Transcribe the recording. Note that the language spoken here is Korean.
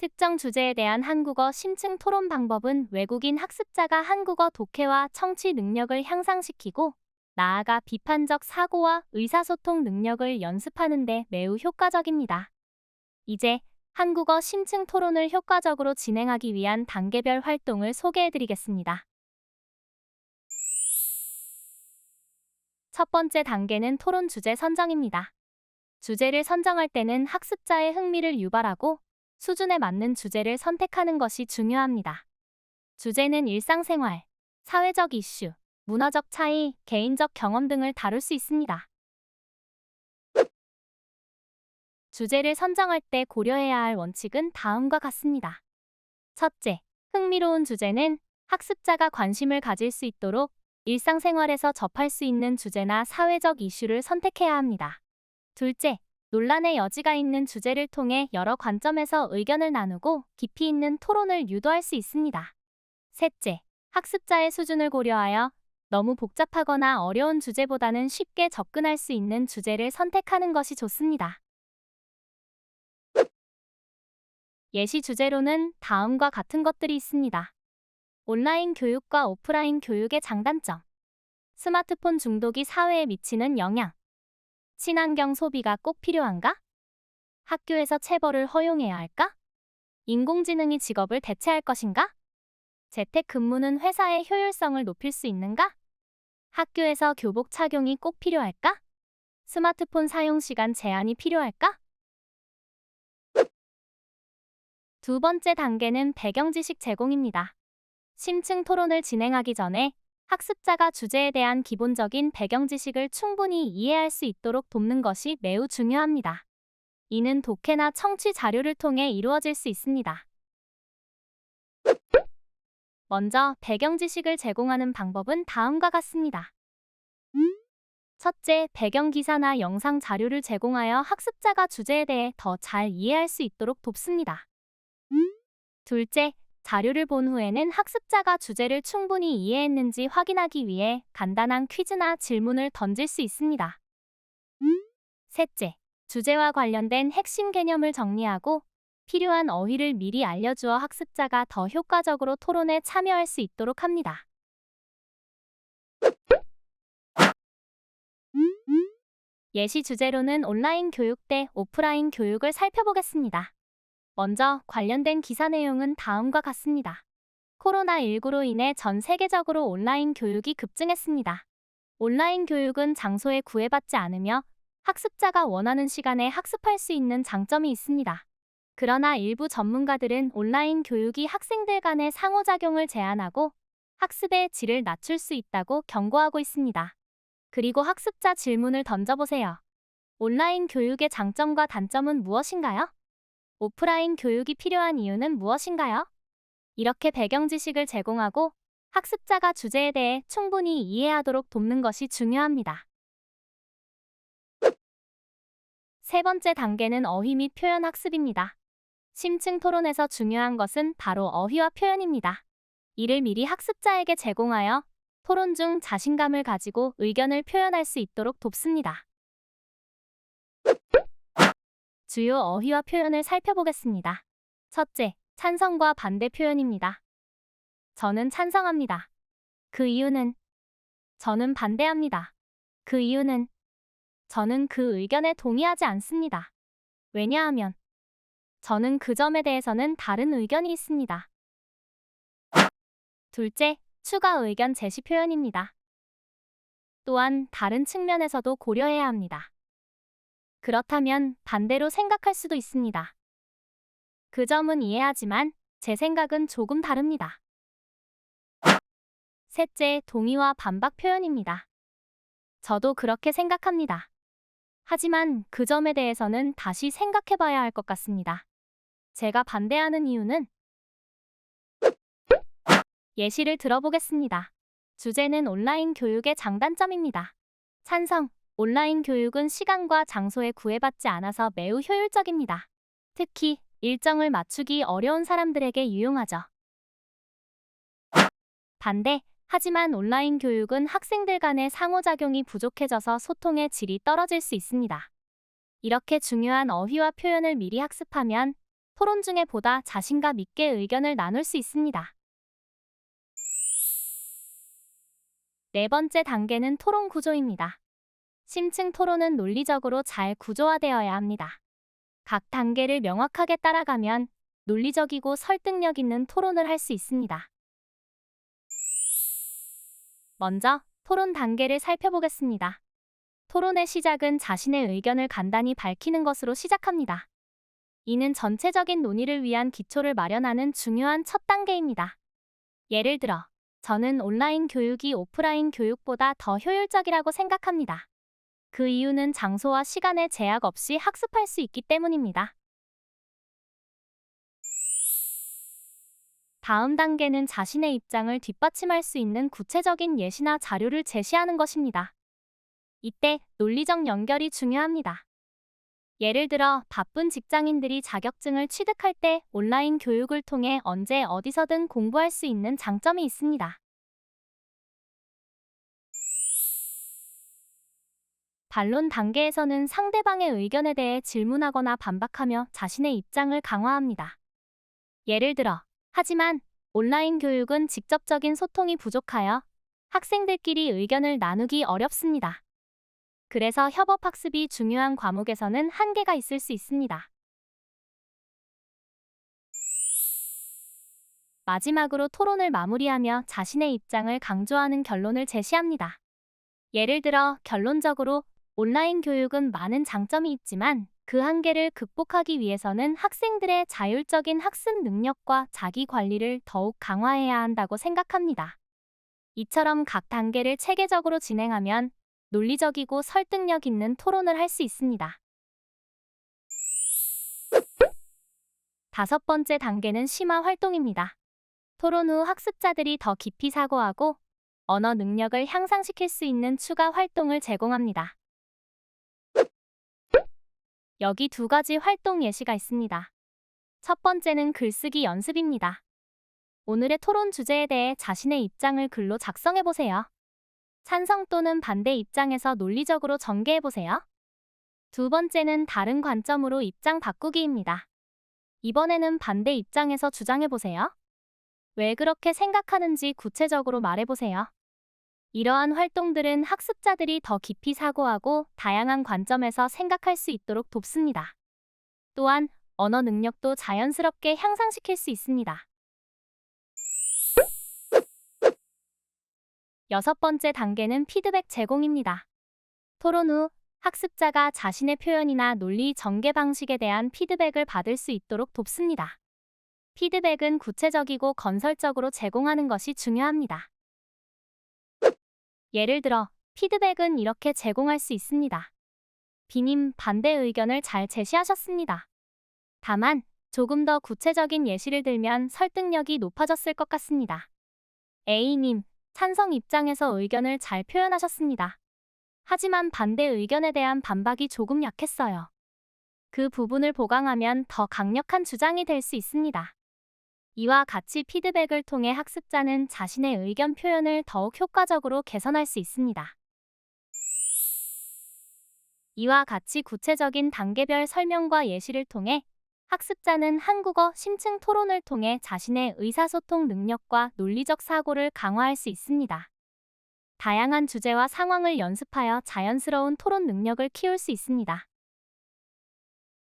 특정 주제에 대한 한국어 심층 토론 방법은 외국인 학습자가 한국어 독해와 청취 능력을 향상시키고 나아가 비판적 사고와 의사소통 능력을 연습하는 데 매우 효과적입니다. 이제 한국어 심층 토론을 효과적으로 진행하기 위한 단계별 활동을 소개해드리겠습니다. 첫 번째 단계는 토론 주제 선정입니다. 주제를 선정할 때는 학습자의 흥미를 유발하고 수준에 맞는 주제를 선택하는 것이 중요합니다. 주제는 일상생활, 사회적 이슈, 문화적 차이, 개인적 경험 등을 다룰 수 있습니다. 주제를 선정할 때 고려해야 할 원칙은 다음과 같습니다. 첫째, 흥미로운 주제는 학습자가 관심을 가질 수 있도록 일상생활에서 접할 수 있는 주제나 사회적 이슈를 선택해야 합니다. 둘째, 논란의 여지가 있는 주제를 통해 여러 관점에서 의견을 나누고 깊이 있는 토론을 유도할 수 있습니다. 셋째, 학습자의 수준을 고려하여 너무 복잡하거나 어려운 주제보다는 쉽게 접근할 수 있는 주제를 선택하는 것이 좋습니다. 예시 주제로는 다음과 같은 것들이 있습니다. 온라인 교육과 오프라인 교육의 장단점, 스마트폰 중독이 사회에 미치는 영향, 친환경 소비가 꼭 필요한가? 학교에서 체벌을 허용해야 할까? 인공지능이 직업을 대체할 것인가? 재택근무는 회사의 효율성을 높일 수 있는가? 학교에서 교복 착용이 꼭 필요할까? 스마트폰 사용 시간 제한이 필요할까? 두 번째 단계는 배경 지식 제공입니다. 심층 토론을 진행하기 전에 학습자가 주제에 대한 기본적인 배경 지식을 충분히 이해할 수 있도록 돕는 것이 매우 중요합니다. 이는 독해나 청취 자료를 통해 이루어질 수 있습니다. 먼저 배경 지식을 제공하는 방법은 다음과 같습니다. 첫째, 배경 기사나 영상 자료를 제공하여 학습자가 주제에 대해 더 잘 이해할 수 있도록 돕습니다. 둘째, 자료를 본 후에는 학습자가 주제를 충분히 이해했는지 확인하기 위해 간단한 퀴즈나 질문을 던질 수 있습니다. 셋째, 주제와 관련된 핵심 개념을 정리하고 필요한 어휘를 미리 알려주어 학습자가 더 효과적으로 토론에 참여할 수 있도록 합니다. 예시 주제로는 온라인 교육 대 오프라인 교육을 살펴보겠습니다. 먼저 관련된 기사 내용은 다음과 같습니다. 코로나19로 인해 전 세계적으로 온라인 교육이 급증했습니다. 온라인 교육은 장소에 구애받지 않으며 학습자가 원하는 시간에 학습할 수 있는 장점이 있습니다. 그러나 일부 전문가들은 온라인 교육이 학생들 간의 상호작용을 제한하고 학습의 질을 낮출 수 있다고 경고하고 있습니다. 그리고 학습자 질문을 던져보세요. 온라인 교육의 장점과 단점은 무엇인가요? 오프라인 교육이 필요한 이유는 무엇인가요? 이렇게 배경 지식을 제공하고 학습자가 주제에 대해 충분히 이해하도록 돕는 것이 중요합니다. 세 번째 단계는 어휘 및 표현 학습입니다. 심층 토론에서 중요한 것은 바로 어휘와 표현입니다. 이를 미리 학습자에게 제공하여 토론 중 자신감을 가지고 의견을 표현할 수 있도록 돕습니다. 주요 어휘와 표현을 살펴보겠습니다. 첫째, 찬성과 반대 표현입니다. 저는 찬성합니다. 그 이유는 저는 반대합니다. 그 이유는 저는 그 의견에 동의하지 않습니다. 왜냐하면 저는 그 점에 대해서는 다른 의견이 있습니다. 둘째, 추가 의견 제시 표현입니다. 또한 다른 측면에서도 고려해야 합니다. 그렇다면 반대로 생각할 수도 있습니다. 그 점은 이해하지만 제 생각은 조금 다릅니다. 셋째, 동의와 반박 표현입니다. 저도 그렇게 생각합니다. 하지만 그 점에 대해서는 다시 생각해봐야 할 것 같습니다. 제가 반대하는 이유는 예시를 들어보겠습니다. 주제는 온라인 교육의 장단점입니다. 찬성. 온라인 교육은 시간과 장소에 구애받지 않아서 매우 효율적입니다. 특히 일정을 맞추기 어려운 사람들에게 유용하죠. 반대. 하지만 온라인 교육은 학생들 간의 상호작용이 부족해져서 소통의 질이 떨어질 수 있습니다. 이렇게 중요한 어휘와 표현을 미리 학습하면 토론 중에 보다 자신감 있게 의견을 나눌 수 있습니다. 네 번째 단계는 토론 구조입니다. 심층 토론은 논리적으로 잘 구조화되어야 합니다. 각 단계를 명확하게 따라가면 논리적이고 설득력 있는 토론을 할 수 있습니다. 먼저 토론 단계를 살펴보겠습니다. 토론의 시작은 자신의 의견을 간단히 밝히는 것으로 시작합니다. 이는 전체적인 논의를 위한 기초를 마련하는 중요한 첫 단계입니다. 예를 들어, 저는 온라인 교육이 오프라인 교육보다 더 효율적이라고 생각합니다. 그 이유는 장소와 시간의 제약 없이 학습할 수 있기 때문입니다. 다음 단계는 자신의 입장을 뒷받침할 수 있는 구체적인 예시나 자료를 제시하는 것입니다. 이때 논리적 연결이 중요합니다. 예를 들어 바쁜 직장인들이 자격증을 취득할 때 온라인 교육을 통해 언제 어디서든 공부할 수 있는 장점이 있습니다. 반론 단계에서는 상대방의 의견에 대해 질문하거나 반박하며 자신의 입장을 강화합니다. 예를 들어, 하지만 온라인 교육은 직접적인 소통이 부족하여 학생들끼리 의견을 나누기 어렵습니다. 그래서 협업학습이 중요한 과목에서는 한계가 있을 수 있습니다. 마지막으로 토론을 마무리하며 자신의 입장을 강조하는 결론을 제시합니다. 예를 들어 결론적으로 온라인 교육은 많은 장점이 있지만 그 한계를 극복하기 위해서는 학생들의 자율적인 학습 능력과 자기 관리를 더욱 강화해야 한다고 생각합니다. 이처럼 각 단계를 체계적으로 진행하면 논리적이고 설득력 있는 토론을 할 수 있습니다. 다섯 번째 단계는 심화 활동입니다. 토론 후 학습자들이 더 깊이 사고하고 언어 능력을 향상시킬 수 있는 추가 활동을 제공합니다. 여기 두 가지 활동 예시가 있습니다. 첫 번째는 글쓰기 연습입니다. 오늘의 토론 주제에 대해 자신의 입장을 글로 작성해보세요. 찬성 또는 반대 입장에서 논리적으로 전개해보세요. 두 번째는 다른 관점으로 입장 바꾸기입니다. 이번에는 반대 입장에서 주장해보세요. 왜 그렇게 생각하는지 구체적으로 말해보세요. 이러한 활동들은 학습자들이 더 깊이 사고하고 다양한 관점에서 생각할 수 있도록 돕습니다. 또한 언어 능력도 자연스럽게 향상시킬 수 있습니다. 여섯 번째 단계는 피드백 제공입니다. 토론 후 학습자가 자신의 표현이나 논리 전개 방식에 대한 피드백을 받을 수 있도록 돕습니다. 피드백은 구체적이고 건설적으로 제공하는 것이 중요합니다. 예를 들어, 피드백은 이렇게 제공할 수 있습니다. B님, 반대 의견을 잘 제시하셨습니다. 다만, 조금 더 구체적인 예시를 들면 설득력이 높아졌을 것 같습니다. A님, 찬성 입장에서 의견을 잘 표현하셨습니다. 하지만 반대 의견에 대한 반박이 조금 약했어요. 그 부분을 보강하면 더 강력한 주장이 될 수 있습니다. 이와 같이 피드백을 통해 학습자는 자신의 의견 표현을 더욱 효과적으로 개선할 수 있습니다. 이와 같이 구체적인 단계별 설명과 예시를 통해 학습자는 한국어 심층 토론을 통해 자신의 의사소통 능력과 논리적 사고를 강화할 수 있습니다. 다양한 주제와 상황을 연습하여 자연스러운 토론 능력을 키울 수 있습니다.